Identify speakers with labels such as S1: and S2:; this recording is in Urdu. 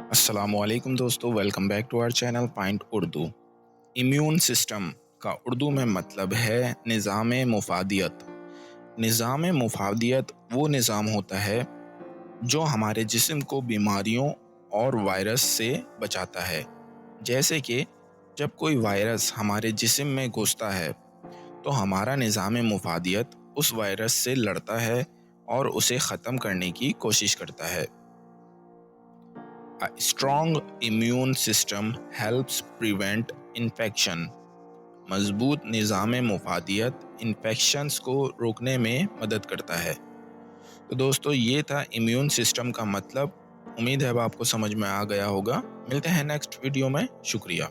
S1: السلام علیکم دوستو، welcome back to our channel point Urdu. Immune system کا اردو میں مطلب ہے نظام مفادیت۔ نظام مفادیت وہ نظام ہوتا ہے جو ہمارے جسم کو بیماریوں اور وائرس سے بچاتا ہے۔ جیسے کہ جب کوئی وائرس ہمارے جسم میں گھستا ہے تو ہمارا نظام مفادیت اس وائرس سے لڑتا ہے اور اسے ختم کرنے کی کوشش کرتا ہے۔ A strong immune system helps prevent infection۔ مضبوط نظام مفادیت انفیکشنز کو روکنے میں مدد کرتا ہے۔ تو دوستو یہ تھا امیون سسٹم کا مطلب۔ امید ہے اب آپ کو سمجھ میں آ گیا ہوگا۔ ملتے ہیں نیکسٹ ویڈیو میں۔ شکریہ۔